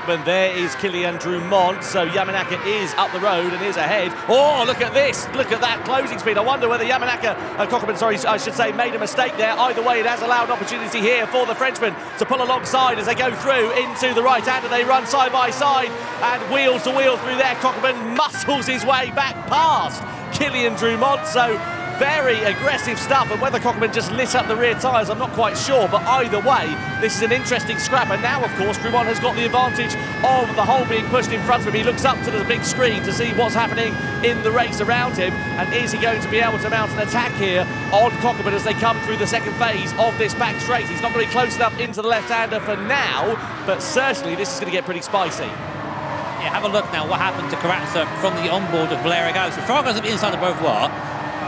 Cockburn. There is Kylian Drumont. So Yamanaka is up the road and is ahead. Oh, look at this. Look at that closing speed. I wonder whether Cockburn, sorry, I should say, made a mistake there. Either way, it has allowed opportunity here for the Frenchman to pull alongside as they go through into the right hand, and they run side by side and wheel to wheel through there. Cockburn muscles his way back past Kylian Drumont. So very aggressive stuff, and whether Cockburn just lit up the rear tyres, I'm not quite sure, but either way, this is an interesting scrap. And now, of course, Drumont has got the advantage of the hole being pushed in front of him. He looks up to the big screen to see what's happening in the race around him, and is he going to be able to mount an attack here on Cockburn as they come through the second phase of this back straight? He's not going to be close enough into the left-hander for now, but certainly this is going to get pretty spicy. Yeah, have a look now what happened to Karatsa from the onboard of Valerio Gallo. So Fraga's at the inside of Beauvoir.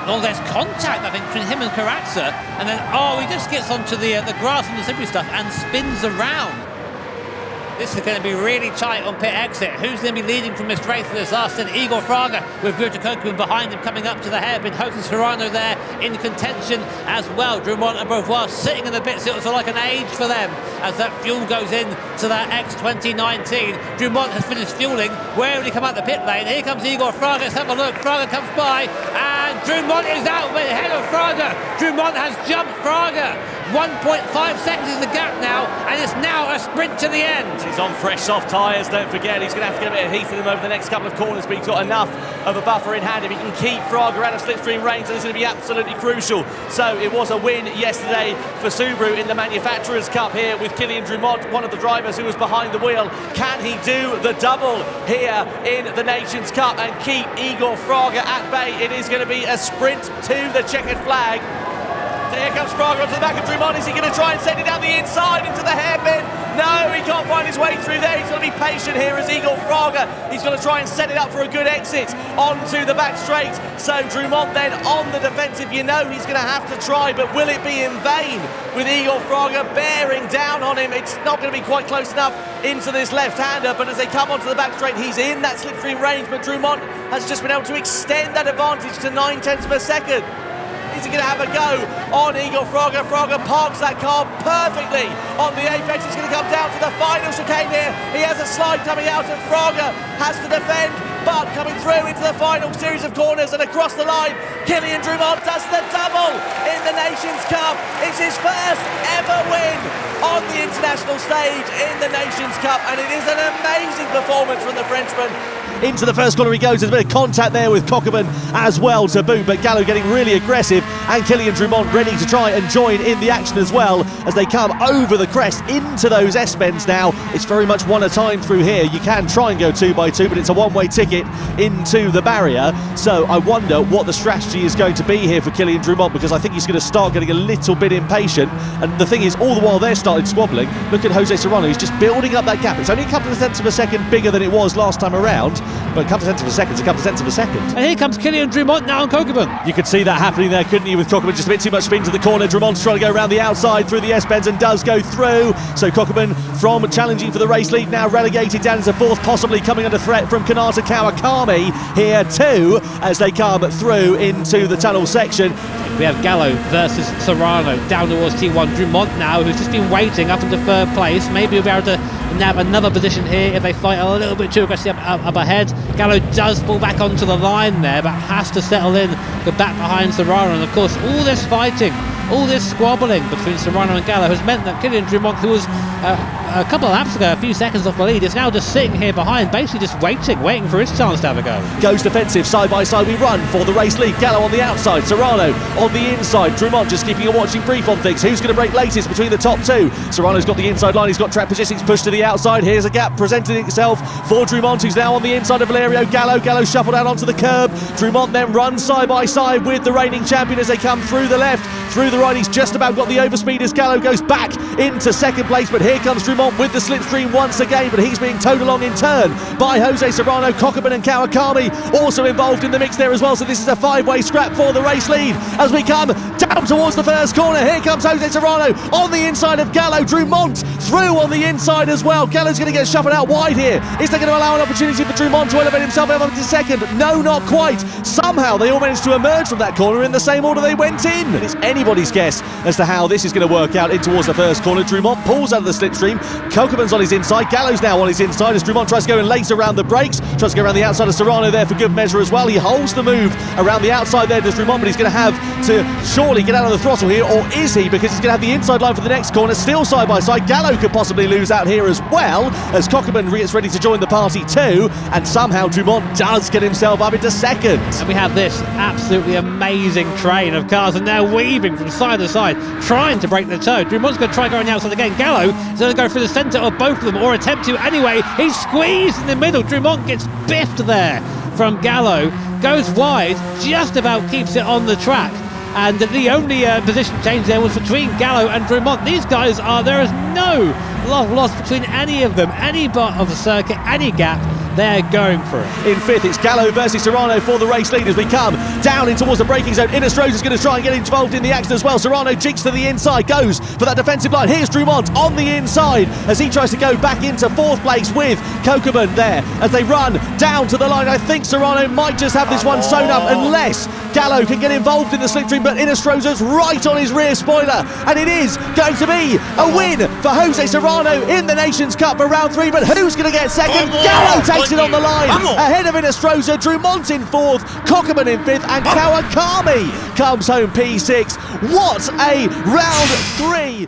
Oh, there's contact, I think, between him and Karatsa, and then, oh, he just gets onto the grass and the slippery stuff and spins around. This is going to be really tight on pit exit. Who's going to be leading from this race for this last stint? Igor Fraga with Virgil Kokuman behind him coming up to the hairpin. Jose Serrano there in contention as well. Drumont and Beauvoir sitting in the pits. It was like an age for them as that fuel goes in to that X2019. Drumont has finished fueling. Where will he come out the pit lane? Here comes Igor Fraga. Let's have a look. Fraga comes by and Drumont is out ahead of Fraga. Drumont has jumped Fraga. 1.5 seconds is the gap now, and it's now a sprint to the end. He's on fresh soft tyres, don't forget. He's going to have to get a bit of heat in them over the next couple of corners, but he's got enough of a buffer in hand. If he can keep Fraga out of slipstream range, then it's going to be absolutely crucial. So it was a win yesterday for Subaru in the Manufacturers' Cup here with Kylian Drumont, one of the drivers who was behind the wheel. Can he do the double here in the Nations Cup and keep Igor Fraga at bay? It is going to be a sprint to the checkered flag. So here comes Fraga onto the back of Drumont. Is he going to try and send it down the inside into the hairpin? No, he can't find his way through there. He's going to be patient here as Igor Fraga. He's going to try and set it up for a good exit onto the back straight. So Drumont then on the defensive. You know he's going to have to try, but will it be in vain with Igor Fraga bearing down on him? It's not going to be quite close enough into this left-hander, but as they come onto the back straight, he's in that slipstream range, but Drumont has just been able to extend that advantage to 0.9 of a second. Is he going to have a go on Igor Fraga? Fraga parks that car perfectly on the apex. It's going to come down to the final chicane here. He has a slide coming out and Fraga has to defend, but coming through into the final series of corners and across the line, Kylian Drumont does the double in the Nations Cup. It's his first ever win on the international stage in the Nations Cup, and it is an amazing performance from the Frenchman. Into the first corner he goes. There's a bit of contact there with Cockburn as well to boot, but Gallo getting really aggressive and Kylian Drumont ready to try and join in the action as well as they come over the crest into those S-bends now. It's very much one at a time through here. You can try and go 2x2, but it's a one-way ticket into the barrier. So I wonder what the strategy is going to be here for Kylian Drumont, because I think he's going to start getting a little bit impatient. And the thing is, all the while they're starting squabbling, look at Jose Serrano. He's just building up that gap. It's only a couple of tenths of a second bigger than it was last time around, but a couple of tenths of a second is a couple of tenths of a second. And here comes Kylian Drumont now on Cockburn. You could see that happening there, couldn't you, with Cockburn just a bit too much spin to the corner. Drumont's trying to go around the outside through the S-bends and does go through. So Cockburn, from challenging for the race lead, now relegated down into fourth, possibly coming under threat from Kanata Kawakami here too as they come through into the tunnel section. We have Gallo versus Serrano down towards T1. Drumont now, who's just been waiting up into third place. Maybe he'll be able to nab another position here if they fight a little bit too aggressive up ahead. Gallo does pull back onto the line there, but has to settle in the back behind Serrano. And of course, all this fighting, all this squabbling between Serrano and Gallo has meant that Kylian Drumont, who was a couple of laps ago, a few seconds off the lead, is now just sitting here behind, basically just waiting for his chance to have a go. Goes defensive, side by side we run for the race lead. Gallo on the outside, Serrano on the inside. Drumont just keeping a watching brief on things. Who's going to break latest between the top two? Serrano's got the inside line, he's got track positions pushed to the outside. Here's a gap presenting itself for Drumont, who's now on the inside of Valerio Gallo. Gallo shuffled out onto the curb. Drumont then runs side by side with the reigning champion as they come through the left, through the right. He's just about got the overspeed as Gallo goes back into second place, but here comes Drumont with the slipstream once again, but he's being towed along in turn by Jose Serrano. Cockburn and Kawakami also involved in the mix there as well, so this is a five-way scrap for the race lead as we come down towards the first corner. Here comes Jose Serrano on the inside of Gallo. Drumont through on the inside as well. Gallo's going to get shuffled out wide here. Is they going to allow an opportunity for Drumont to elevate himself up into second? No, not quite. Somehow they all managed to emerge from that corner in the same order they went in. It's anybody's guess as to how this is going to work out in towards the first corner. Drumont pulls out of the slipstream, Kokeman's on his inside, Gallo's now on his inside as Drumont tries to go in late around the brakes, tries to go around the outside of Serrano there for good measure as well. He holds the move around the outside there, does Drumont, but he's going to have to surely get out on the throttle here, or is he? Because he's going to have the inside line for the next corner, still side by side. Gallo could possibly lose out here as well, as Kokeman gets ready to join the party too, and somehow Drumont does get himself up into second. And we have this absolutely amazing train of cars, and now weaving from side to side, trying to break the toe. Drumont's going to try going outside again. Gallo is going to go through the centre of both of them, or attempt to anyway. He's squeezed in the middle. Drumont gets biffed there from Gallo, goes wide, just about keeps it on the track. And the only position change there was between Gallo and Drumont. These guys there is no loss between any of them, any part of the circuit, any gap. They're going for it. In fifth, it's Gallo versus Serrano for the race lead as we come down in towards the braking zone. Innestrosa's going to try and get involved in the action as well. Serrano jigs to the inside, goes for that defensive line. Here's Drumont on the inside as he tries to go back into fourth place with Kokeman there as they run down to the line. I think Serrano might just have this one sewn up unless Gallo can get involved in the slipstream, but Innestrosa's right on his rear spoiler, and it is going to be a win for Jose Serrano in the Nations Cup for round 3. But who's going to get second? Gallo takes it on the line ahead of Innestrosa. Drumont in fourth, Kokeman in fifth, and Kawakami comes home P6. What a round 3!